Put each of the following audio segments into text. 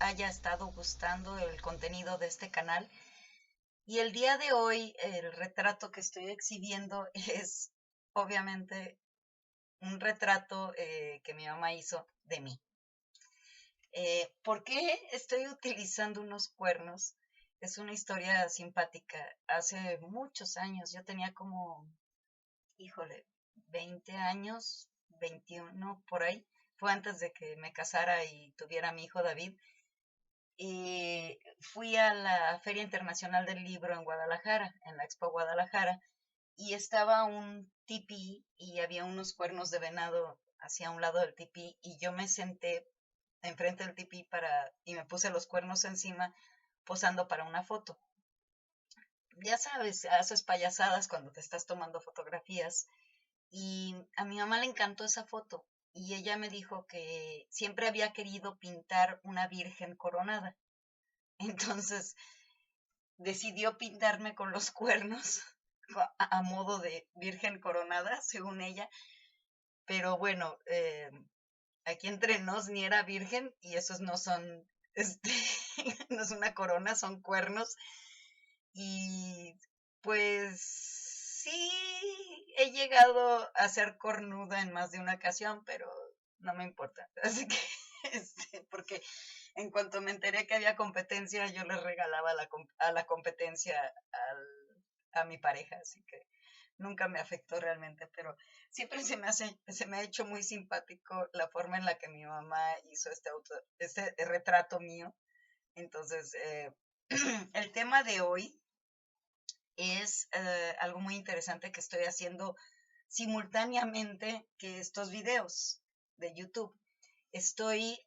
haya estado gustando el contenido de este canal. Y el día de hoy el retrato que estoy exhibiendo es obviamente un retrato que mi mamá hizo de mí. ¿Por qué estoy utilizando unos cuernos? Es una historia simpática. Hace muchos años, yo tenía como, híjole, 20 años, 21 por ahí. Fue antes de que me casara y tuviera a mi hijo David. Fui a la Feria Internacional del Libro en Guadalajara, en la Expo Guadalajara, y estaba un tipí y había unos cuernos de venado hacia un lado del tipí y yo me senté enfrente del tipí y me puse los cuernos encima posando para una foto. Ya sabes, haces payasadas cuando te estás tomando fotografías y a mi mamá le encantó esa foto y ella me dijo que siempre había querido pintar una virgen coronada. Entonces decidió pintarme con los cuernos a modo de virgen coronada, según ella. Pero bueno, aquí entre nos ni era virgen y esos no son, no es una corona, son cuernos. Y pues sí, he llegado a ser cornuda en más de una ocasión, pero no me importa. Así que, porque en cuanto me enteré que había competencia, yo le regalaba a la competencia a mi pareja, así que nunca me afectó realmente, pero siempre se me ha hecho muy simpático la forma en la que mi mamá hizo este retrato mío. Entonces, el tema de hoy es algo muy interesante que estoy haciendo simultáneamente que estos videos de YouTube. Estoy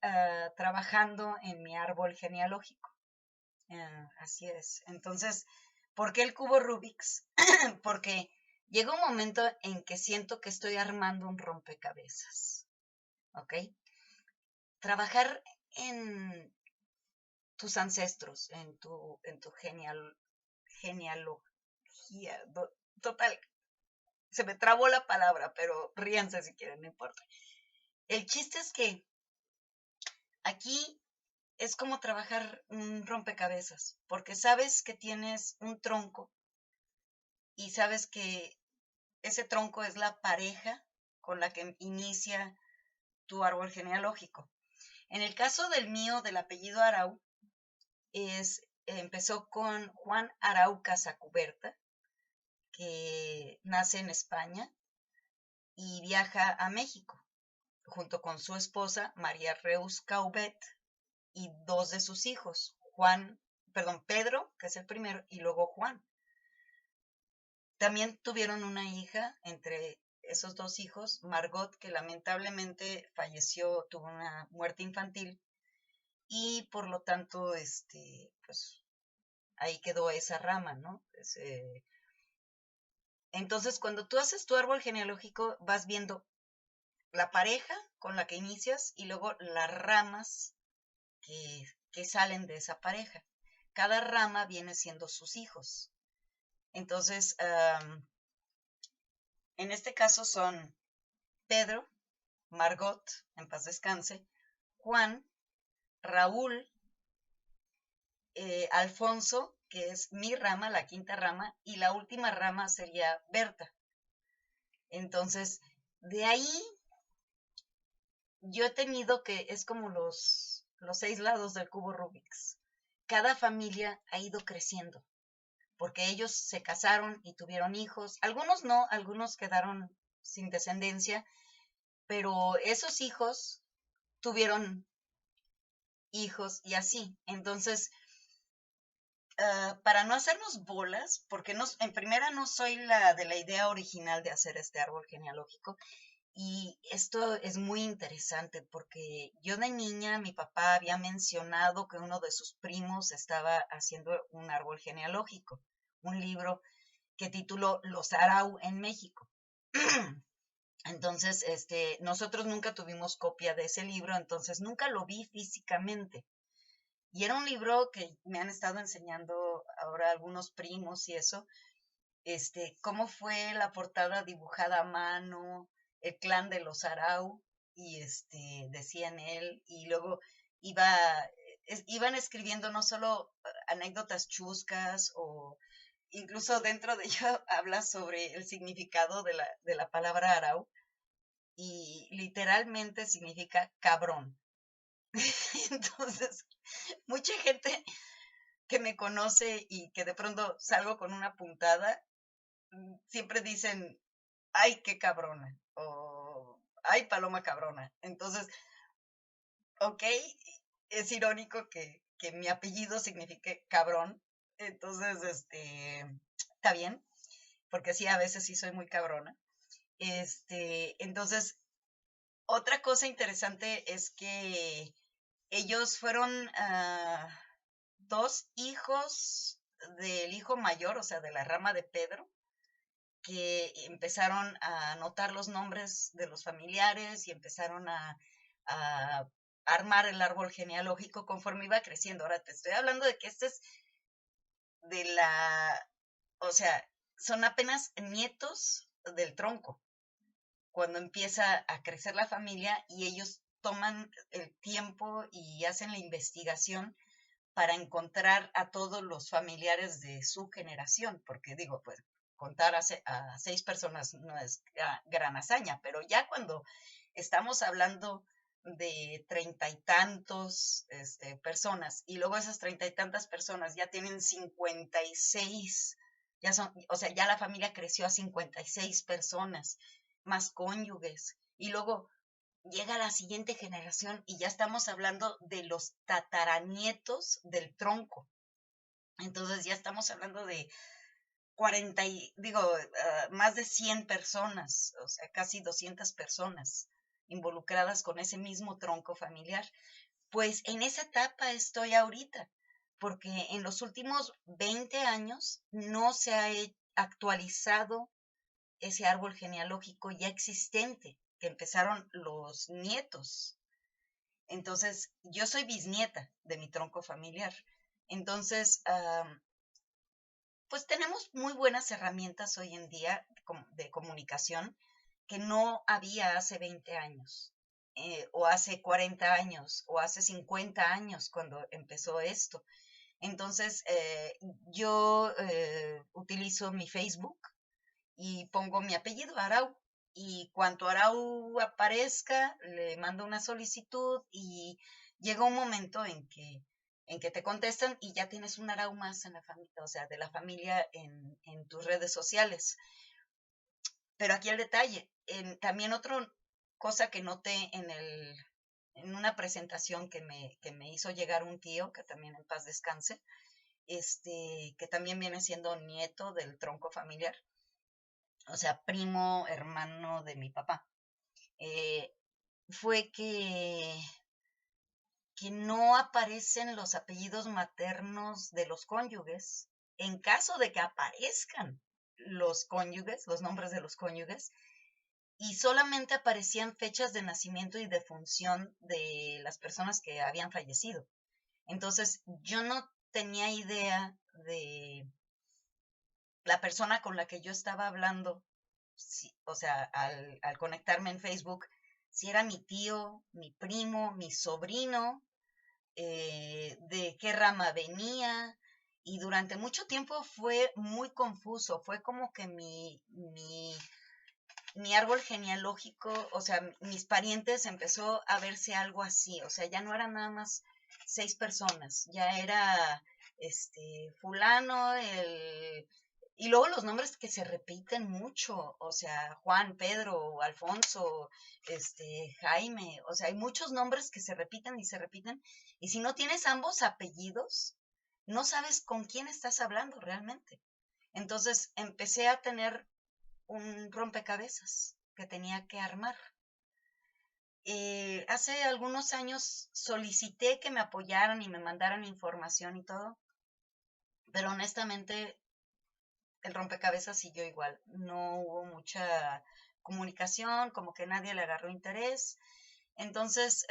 trabajando en mi árbol genealógico. Así es. Entonces, ¿por qué el cubo Rubik's? Porque llega un momento en que siento que estoy armando un rompecabezas. ¿Ok? Trabajar en tus ancestros, en tu genealogía. Total, se me trabó la palabra, pero ríanse si quieren, no importa. El chiste es que aquí es como trabajar un rompecabezas, porque sabes que tienes un tronco y sabes que ese tronco es la pareja con la que inicia tu árbol genealógico. En el caso del mío, del apellido Arau, empezó con Juan Arau Casacuberta, que nace en España y viaja a México, junto con su esposa María Reus Caubet y dos de sus hijos, Pedro, que es el primero, y luego Juan. También tuvieron una hija entre esos dos hijos, Margot, que lamentablemente falleció, tuvo una muerte infantil y por lo tanto, pues ahí quedó esa rama, ¿no? Entonces, cuando tú haces tu árbol genealógico, vas viendo la pareja con la que inicias y luego las ramas que salen de esa pareja. Cada rama viene siendo sus hijos. Entonces, en este caso son Pedro, Margot, en paz descanse, Juan, Raúl, Alfonso, que es mi rama, la quinta rama, y la última rama sería Berta. Entonces, de ahí yo he tenido es como los 6 lados del cubo Rubik's. Cada familia ha ido creciendo, porque ellos se casaron y tuvieron hijos. Algunos no, algunos quedaron sin descendencia, pero esos hijos tuvieron hijos y así. Entonces, para no hacernos bolas, porque en primera no soy la de la idea original de hacer este árbol genealógico, y esto es muy interesante porque yo de niña, mi papá había mencionado que uno de sus primos estaba haciendo un árbol genealógico, un libro que tituló Los Arau en México. Entonces, nosotros nunca tuvimos copia de ese libro, entonces nunca lo vi físicamente. Y era un libro que me han estado enseñando ahora algunos primos y eso, cómo fue la portada dibujada a mano, el clan de los Arau, y decía en él, y luego iba iban escribiendo no solo anécdotas chuscas o incluso dentro de ello habla sobre el significado de la palabra arau y literalmente significa cabrón. Entonces, mucha gente que me conoce y que de pronto salgo con una puntada, siempre dicen, ay, qué cabrona, o ay, paloma cabrona. Entonces, ok, es irónico que mi apellido signifique cabrón. Entonces, está bien, porque sí, a veces sí soy muy cabrona. Entonces, otra cosa interesante es que ellos fueron dos hijos del hijo mayor, o sea, de la rama de Pedro, que empezaron a anotar los nombres de los familiares y empezaron a armar el árbol genealógico conforme iba creciendo. Ahora te estoy hablando de que este es de la, o sea, son apenas nietos del tronco, cuando empieza a crecer la familia y ellos toman el tiempo y hacen la investigación para encontrar a todos los familiares de su generación, porque digo, pues contar a 6 personas no es gran hazaña, pero ya cuando estamos hablando de 30 y tantos personas y luego esas 30 y tantas personas ya tienen 56, ya son, o sea, ya la familia creció a 56 personas, más cónyuges, y luego llega la siguiente generación y ya estamos hablando de los tataranietos del tronco. Entonces ya estamos hablando de 40, más de 100 personas, o sea, casi 200 personas involucradas con ese mismo tronco familiar. Pues en esa etapa estoy ahorita, porque en los últimos 20 años no se ha actualizado ese árbol genealógico ya existente, que empezaron los nietos. Entonces, yo soy bisnieta de mi tronco familiar. Entonces, pues tenemos muy buenas herramientas hoy en día de comunicación que no había hace 20 años, o hace 40 años, o hace 50 años cuando empezó esto. Entonces, yo utilizo mi Facebook y pongo mi apellido, Arau. Y cuando Arau aparezca, le mando una solicitud y llega un momento en que te contestan y ya tienes un Arau más en la familia, o sea, de la familia en tus redes sociales. Pero aquí el detalle, también otra cosa que noté en una presentación que me hizo llegar un tío, que también en paz descanse, que también viene siendo nieto del tronco familiar, o sea, primo, hermano de mi papá, eh, fue que no aparecen los apellidos maternos de los cónyuges. En caso de que aparezcan los cónyuges, los nombres de los cónyuges, y solamente aparecían fechas de nacimiento y defunción de las personas que habían fallecido. Entonces, yo no tenía idea de la persona con la que yo estaba hablando, o sea, al conectarme en Facebook, si era mi tío, mi primo, mi sobrino, de qué rama venía. Y durante mucho tiempo fue muy confuso, fue como que mi árbol genealógico, o sea, mis parientes empezó a verse algo así, o sea, ya no eran nada más 6 personas, ya era fulano, y luego los nombres que se repiten mucho, o sea, Juan, Pedro, Alfonso, Jaime, o sea, hay muchos nombres que se repiten y se repiten, y si no tienes ambos apellidos, no sabes con quién estás hablando realmente. Entonces empecé a tener un rompecabezas que tenía que armar. Hace algunos años solicité que me apoyaran y me mandaran información y todo, pero honestamente el rompecabezas siguió igual. No hubo mucha comunicación, como que nadie le agarró interés. Entonces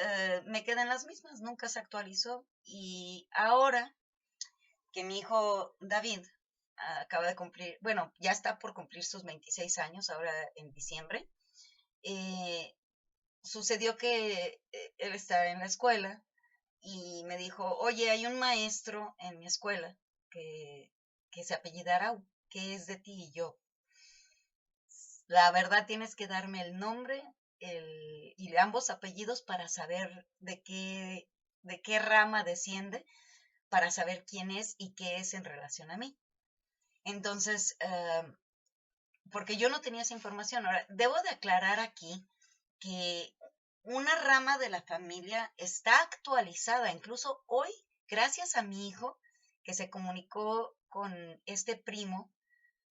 me quedé en las mismas, nunca se actualizó. Y ahora que mi hijo David acaba de cumplir, bueno, ya está por cumplir sus 26 años, ahora en diciembre, sucedió que él está en la escuela y me dijo, oye, hay un maestro en mi escuela que, que se apellida Arau, ¿qué es de ti? Y yo, la verdad tienes que darme el nombre y ambos apellidos para saber de qué rama desciende, para saber quién es y qué es en relación a mí. Entonces, porque yo no tenía esa información. Ahora, debo de aclarar aquí que una rama de la familia está actualizada. Incluso hoy, gracias a mi hijo, que se comunicó con este primo,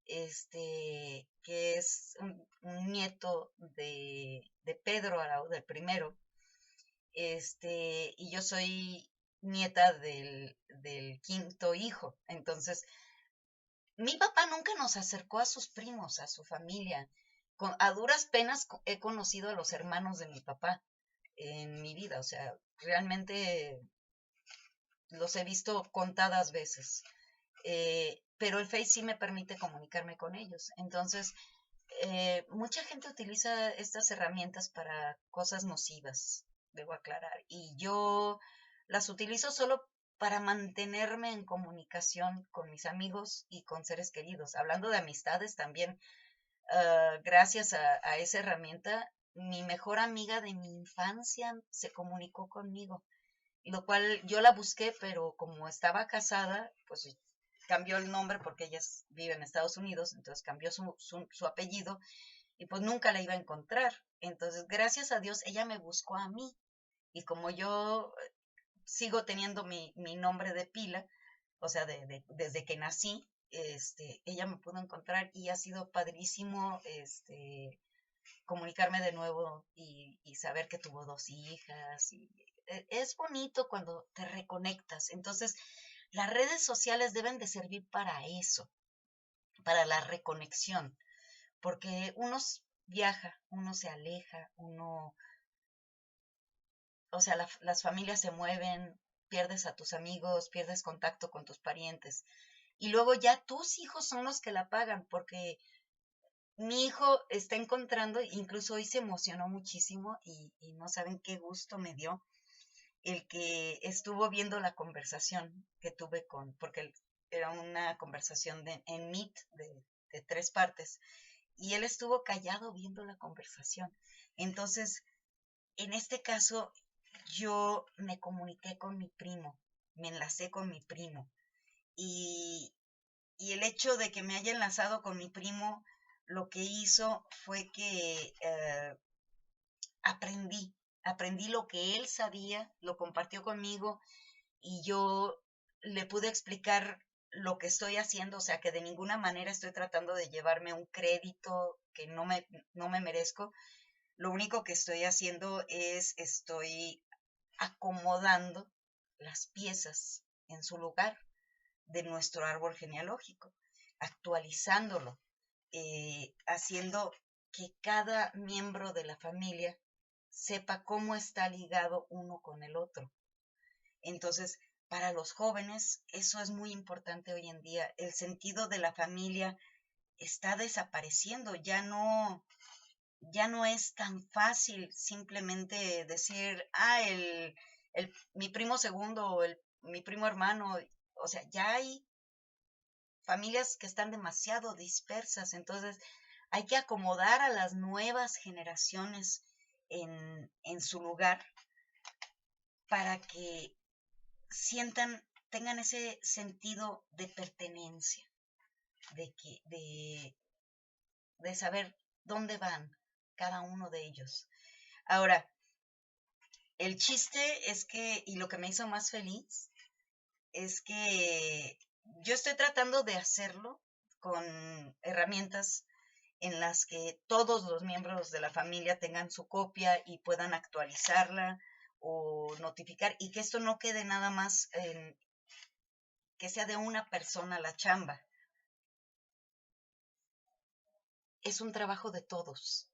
que es un nieto de Pedro Arau, del primero, y yo soy nieta del quinto hijo. Entonces, mi papá nunca nos acercó a sus primos, a su familia. A duras penas he conocido a los hermanos de mi papá en mi vida. O sea, realmente los he visto contadas veces. Pero el Face sí me permite comunicarme con ellos. Entonces, mucha gente utiliza estas herramientas para cosas nocivas, debo aclarar. Y yo las utilizo solo para mantenerme en comunicación con mis amigos y con seres queridos. Hablando de amistades también, gracias a esa herramienta, mi mejor amiga de mi infancia se comunicó conmigo, lo cual yo la busqué, pero como estaba casada, pues cambió el nombre porque ella vive en Estados Unidos, entonces cambió su apellido y pues nunca la iba a encontrar. Entonces, gracias a Dios, ella me buscó a mí y como yo sigo teniendo mi nombre de pila, o sea, desde que nací, ella me pudo encontrar y ha sido padrísimo, comunicarme de nuevo y saber que tuvo dos hijas. Es bonito cuando te reconectas. Entonces, las redes sociales deben de servir para eso, para la reconexión, porque uno viaja, uno se aleja, o sea, las familias se mueven, pierdes a tus amigos, pierdes contacto con tus parientes. Y luego ya tus hijos son los que la pagan, porque mi hijo está encontrando, incluso hoy se emocionó muchísimo y no saben qué gusto me dio el que estuvo viendo la conversación que tuve porque era una conversación en Meet de tres partes, y él estuvo callado viendo la conversación. Entonces, en este caso, yo me comuniqué con mi primo, me enlacé con mi primo, y, y el hecho de que me haya enlazado con mi primo, lo que hizo fue que aprendí lo que él sabía, lo compartió conmigo y yo le pude explicar lo que estoy haciendo, o sea, que de ninguna manera estoy tratando de llevarme un crédito que no me merezco. Lo único que estoy haciendo es estoy acomodando las piezas en su lugar de nuestro árbol genealógico, actualizándolo, haciendo que cada miembro de la familia sepa cómo está ligado uno con el otro. Entonces, para los jóvenes, eso es muy importante hoy en día. El sentido de la familia está desapareciendo, ya no es tan fácil simplemente decir, mi primo segundo o mi primo hermano. O sea, ya hay familias que están demasiado dispersas, entonces hay que acomodar a las nuevas generaciones en su lugar para que tengan ese sentido de pertenencia, de saber dónde van cada uno de ellos. Ahora, el chiste es que, y lo que me hizo más feliz, es que yo estoy tratando de hacerlo con herramientas en las que todos los miembros de la familia tengan su copia y puedan actualizarla o notificar, y que esto no quede nada más que sea de una persona la chamba. Es un trabajo de todos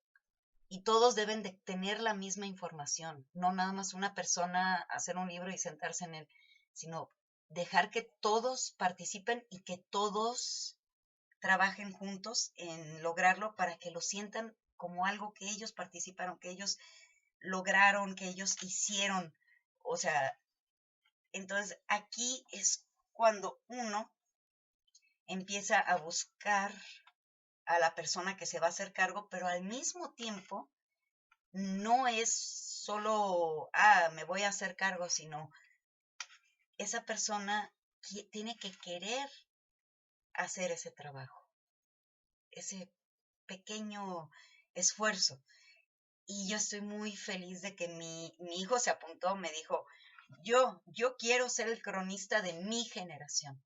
y todos deben de tener la misma información, no nada más una persona hacer un libro y sentarse en él, sino dejar que todos participen y que todos trabajen juntos en lograrlo para que lo sientan como algo que ellos participaron, que ellos lograron, que ellos hicieron. O sea, Entonces, aquí es cuando uno empieza a buscar a la persona que se va a hacer cargo, pero al mismo tiempo no es solo, me voy a hacer cargo, sino esa persona tiene que querer hacer ese trabajo, ese pequeño esfuerzo. Y yo estoy muy feliz de que mi hijo se apuntó, me dijo, yo quiero ser el cronista de mi generación.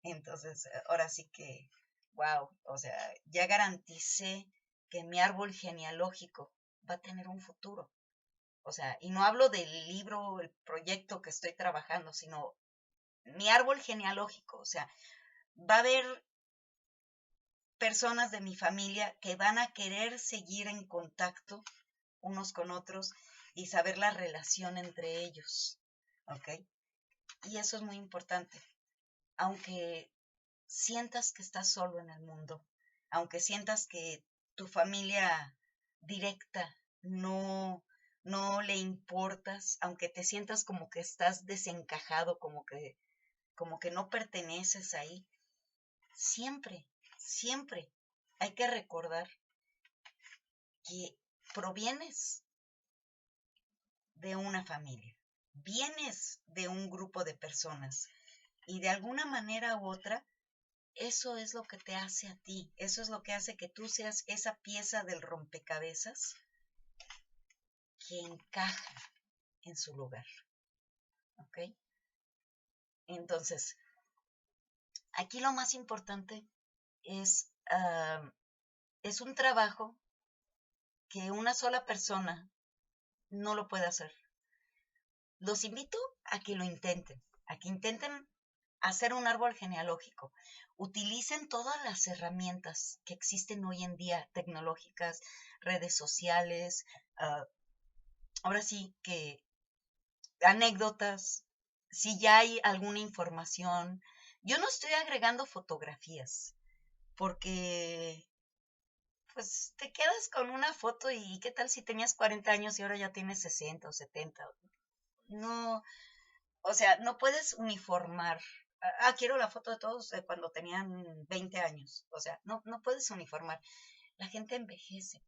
Entonces, ahora sí que, wow, o sea, ya garanticé que mi árbol genealógico va a tener un futuro. O sea, y no hablo del libro, el proyecto que estoy trabajando, sino mi árbol genealógico. O sea, va a haber personas de mi familia que van a querer seguir en contacto unos con otros y saber la relación entre ellos. ¿Ok? Y eso es muy importante. Aunque sientas que estás solo en el mundo, aunque sientas que tu familia directa no le importas, aunque te sientas como que estás desencajado, como que no perteneces ahí, siempre, siempre hay que recordar que provienes de una familia, vienes de un grupo de personas y de alguna manera u otra eso es lo que te hace a ti, eso es lo que hace que tú seas esa pieza del rompecabezas que encaja en su lugar, ¿ok? Entonces, aquí lo más importante es un trabajo que una sola persona no lo puede hacer. Los invito a que intenten hacer un árbol genealógico. Utilicen todas las herramientas que existen hoy en día, tecnológicas, redes sociales, ahora sí que anécdotas, si ya hay alguna información. Yo no estoy agregando fotografías, porque pues te quedas con una foto y qué tal si tenías 40 años y ahora ya tienes 60 o 70. No, o sea, no puedes uniformar. Quiero la foto de todos de cuando tenían 20 años. O sea, no puedes uniformar. La gente envejece.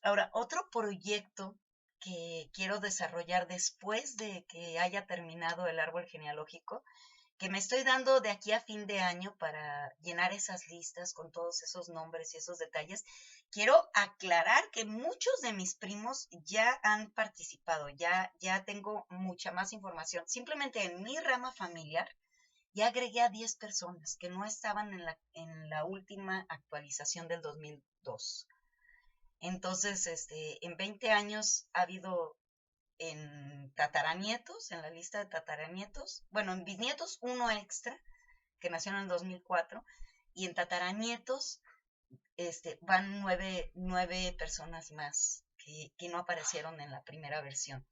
Ahora, otro proyecto que quiero desarrollar después de que haya terminado el árbol genealógico, que me estoy dando de aquí a fin de año para llenar esas listas con todos esos nombres y esos detalles, quiero aclarar que muchos de mis primos ya han participado, ya tengo mucha más información. Simplemente en mi rama familiar ya agregué a 10 personas que no estaban en la última actualización del 2002. Entonces, en 20 años ha habido en tataranietos, en la lista de tataranietos, bueno, en bisnietos uno extra, que nació en el 2004, y en tataranietos van nueve personas más que no aparecieron en la primera versión.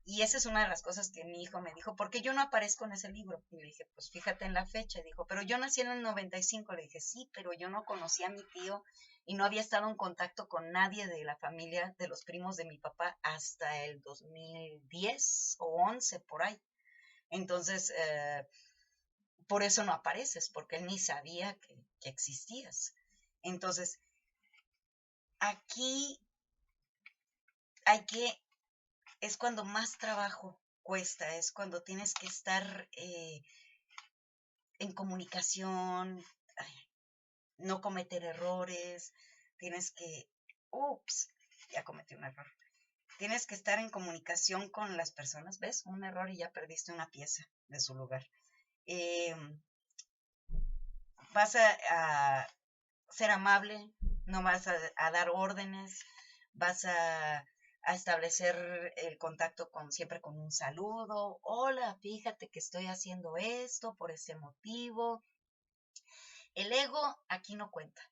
Y esa es una de las cosas que mi hijo me dijo, ¿por qué yo no aparezco en ese libro? Y le dije, pues fíjate en la fecha. Y dijo, pero yo nací en el 95. Le dije, sí, pero yo no conocía a mi tío y no había estado en contacto con nadie de la familia, de los primos de mi papá, hasta el 2010 o 11, por ahí. Entonces, por eso no apareces, porque él ni sabía que existías. Entonces, aquí hay que es cuando más trabajo cuesta, es cuando tienes que estar en comunicación, no cometer errores, tienes que, ups, ya cometí un error. Tienes que estar en comunicación con las personas, ¿ves? Un error y ya perdiste una pieza de su lugar. Eh, vas a ser amable, no vas a dar órdenes, vas a establecer el contacto siempre con un saludo. Hola, fíjate que estoy haciendo esto por ese motivo. El ego aquí no cuenta,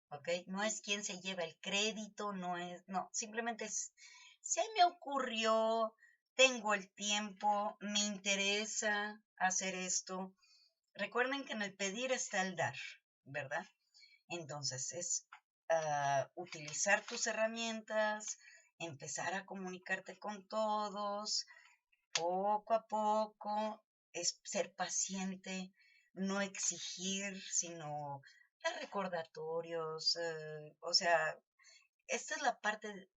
¿ok? No es quien se lleva el crédito, no, simplemente se me ocurrió, tengo el tiempo, me interesa hacer esto. Recuerden que en el pedir está el dar, ¿verdad? Entonces es utilizar tus herramientas, empezar a comunicarte con todos, poco a poco, es ser paciente, no exigir, sino dar recordatorios, o sea, esta es la parte,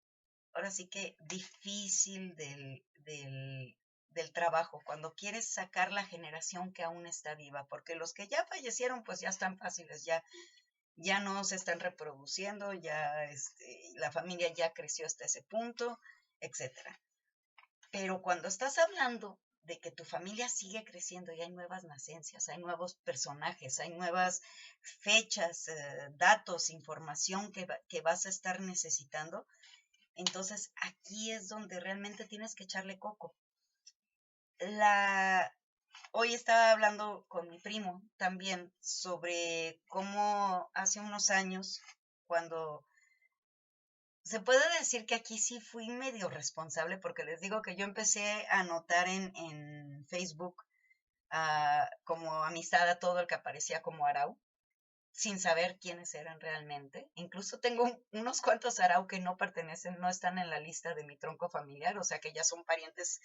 ahora sí que difícil del trabajo, cuando quieres sacar la generación que aún está viva, porque los que ya fallecieron, pues ya están fáciles, ya no se están reproduciendo, ya la familia ya creció hasta ese punto, etcétera. Pero cuando estás hablando de que tu familia sigue creciendo y hay nuevas nacencias, hay nuevos personajes, hay nuevas fechas, datos, información que vas a estar necesitando, entonces aquí es donde realmente tienes que echarle coco. Hoy estaba hablando con mi primo también sobre cómo hace unos años, cuando se puede decir que aquí sí fui medio responsable, porque les digo que yo empecé a anotar en Facebook como amistad a todo el que aparecía como Arau, sin saber quiénes eran realmente. Incluso tengo unos cuantos Arau que no pertenecen, no están en la lista de mi tronco familiar, o sea que ya son parientes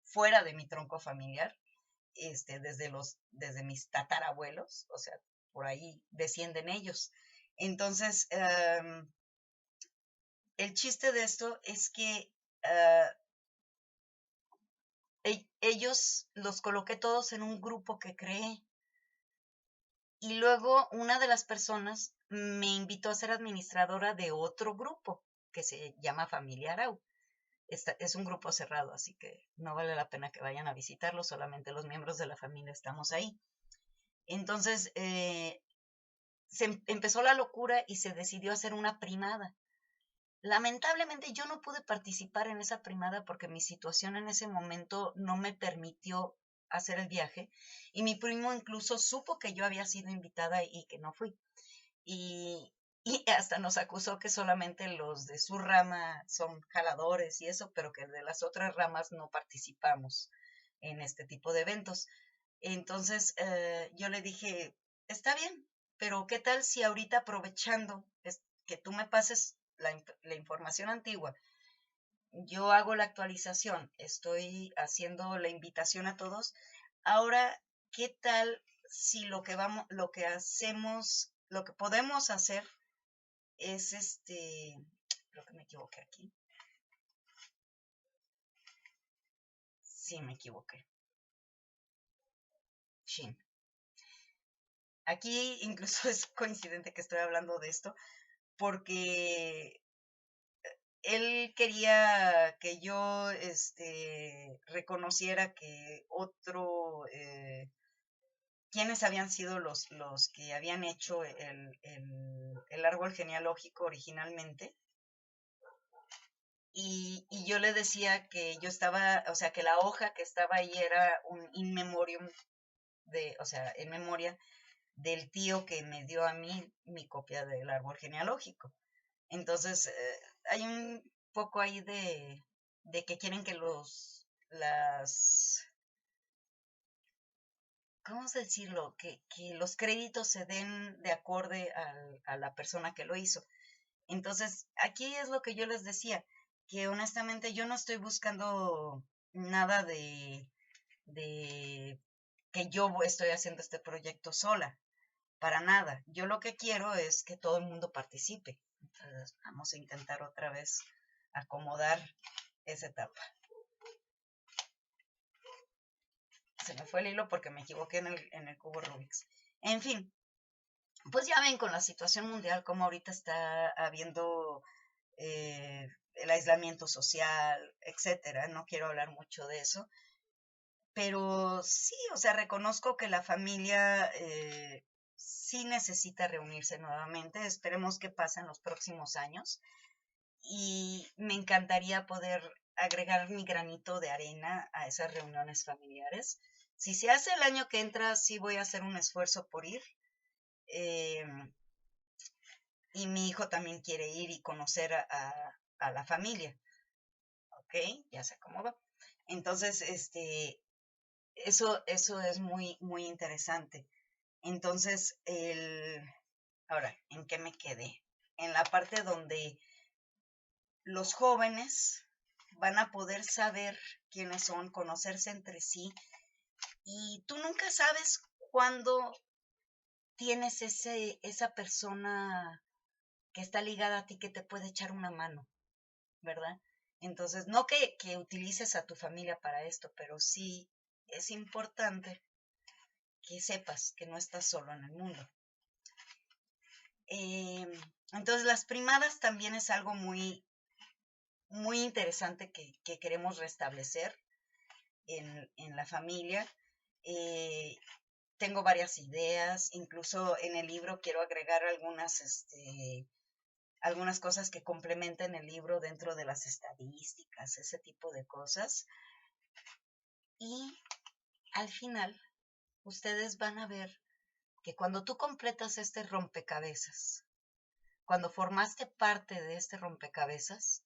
fuera de mi tronco familiar, desde mis tatarabuelos, o sea, por ahí descienden ellos. Entonces, el chiste de esto es que ellos los coloqué todos en un grupo que creé. Y luego una de las personas me invitó a ser administradora de otro grupo que se llama Familia Arau. Es un grupo cerrado, así que no vale la pena que vayan a visitarlo, solamente los miembros de la familia estamos ahí. Entonces, empezó la locura y se decidió hacer una primada. Lamentablemente yo no pude participar en esa primada porque mi situación en ese momento no me permitió hacer el viaje y mi primo incluso supo que yo había sido invitada y que no fui. Y hasta nos acusó que solamente los de su rama son jaladores y eso, pero que de las otras ramas no participamos en este tipo de eventos. Entonces yo le dije, está bien, pero ¿qué tal si ahorita aprovechando que tú me pases la información antigua, yo hago la actualización, estoy haciendo la invitación a todos? Ahora, ¿qué tal si lo que hacemos, lo que podemos hacer es creo que me equivoqué aquí. Sí, me equivoqué. Shin. Aquí incluso es coincidente que estoy hablando de esto porque él quería que yo reconociera que quiénes habían sido los que habían hecho el árbol genealógico originalmente. Y yo le decía que yo estaba, o sea, que la hoja que estaba ahí era un in memoriam o sea, en memoria del tío que me dio a mí mi copia del árbol genealógico. Entonces, hay un poco ahí de que quieren que ¿cómo decirlo? Que los créditos se den de acorde a la persona que lo hizo. Entonces, aquí es lo que yo les decía, que honestamente yo no estoy buscando nada de que yo estoy haciendo este proyecto sola, para nada. Yo lo que quiero es que todo el mundo participe. Entonces, vamos a intentar otra vez acomodar esa etapa. Se me fue el hilo porque me equivoqué en el cubo Rubik's. En fin, pues ya ven con la situación mundial como ahorita está habiendo el aislamiento social, etcétera. No quiero hablar mucho de eso, pero sí, o sea, reconozco que la familia sí necesita reunirse nuevamente. Esperemos que pase en los próximos años y me encantaría poder agregar mi granito de arena a esas reuniones familiares. Si se hace el año que entra, sí voy a hacer un esfuerzo por ir. Eh, y mi hijo también quiere ir y conocer a la familia. ¿Ok? Ya se acomodó. Entonces, eso es muy, muy interesante. Entonces, ahora, ¿en qué me quedé? En la parte donde los jóvenes van a poder saber quiénes son, conocerse entre sí Y tú nunca sabes cuándo tienes esa persona que está ligada a ti que te puede echar una mano, ¿verdad? Entonces, no que utilices a tu familia para esto, pero sí es importante que sepas que no estás solo en el mundo. Eh, entonces, las primadas también es algo muy interesante que queremos restablecer en la familia. Eh, Tengo varias ideas, incluso en el libro quiero agregar algunas cosas que complementen el libro dentro de las estadísticas, ese tipo de cosas. Y al final, ustedes van a ver que cuando tú completas este rompecabezas, cuando formaste parte de este rompecabezas,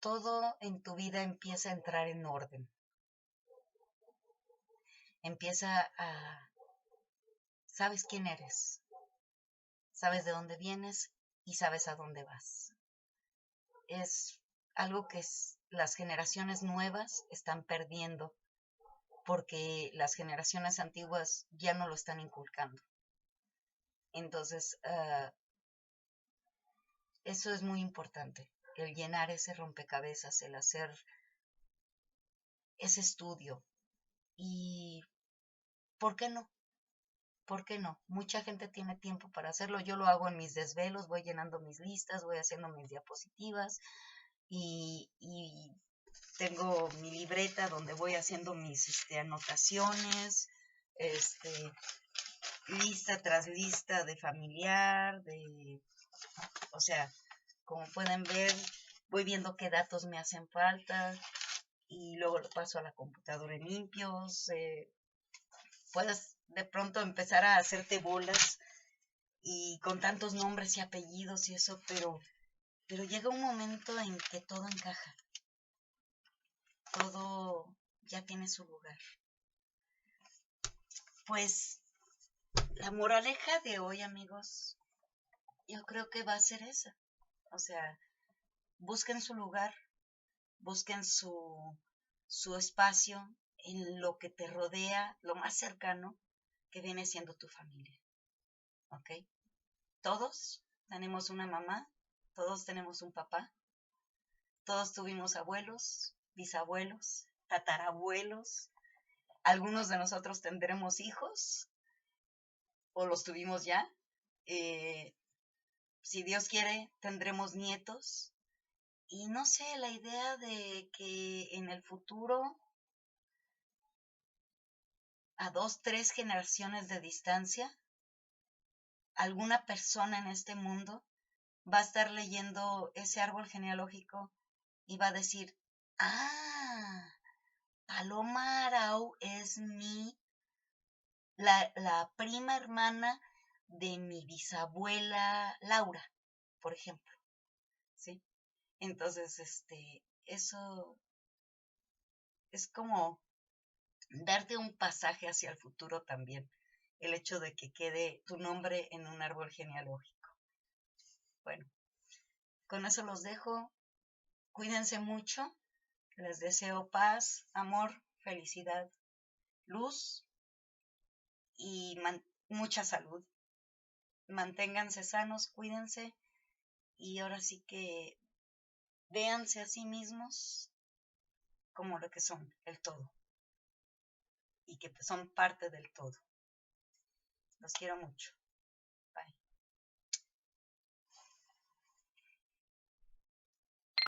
todo en tu vida empieza a entrar en orden. Empieza a... Sabes quién eres, sabes de dónde vienes y sabes a dónde vas. Es algo que las generaciones nuevas están perdiendo porque las generaciones antiguas ya no lo están inculcando. Entonces, eso es muy importante, el llenar ese rompecabezas, el hacer ese estudio. Y, ¿por qué no? ¿Por qué no? Mucha gente tiene tiempo para hacerlo. Yo lo hago en mis desvelos, voy llenando mis listas, voy haciendo mis diapositivas y tengo mi libreta donde voy haciendo mis anotaciones, este, lista tras lista de familiar, o sea, como pueden ver, voy viendo qué datos me hacen falta y luego lo paso a la computadora en limpios. Puedes de pronto empezar a hacerte bolas y con tantos nombres y apellidos y eso, pero llega un momento en que todo encaja, todo ya tiene su lugar. Pues la moraleja de hoy, amigos, yo creo que va a ser esa. O sea, busquen su lugar, busquen su espacio en lo que te rodea, lo más cercano que viene siendo tu familia. ¿Ok? Todos tenemos una mamá, todos tenemos un papá, todos tuvimos abuelos, bisabuelos, tatarabuelos. Algunos de nosotros tendremos hijos o los tuvimos ya. Si Dios quiere, tendremos nietos. Y no sé, la idea de que en el futuro, a 2, 3 generaciones de distancia, alguna persona en este mundo va a estar leyendo ese árbol genealógico y va a decir, Paloma Arau es la prima hermana de mi bisabuela Laura, por ejemplo, ¿sí? Entonces, eso es como darte un pasaje hacia el futuro también, el hecho de que quede tu nombre en un árbol genealógico. Bueno, con eso los dejo. Cuídense mucho. Les deseo paz, amor, felicidad, luz y mucha salud. Manténganse sanos, cuídense y ahora sí que véanse a sí mismos como lo que son, el todo, y que son parte del todo. Los quiero mucho.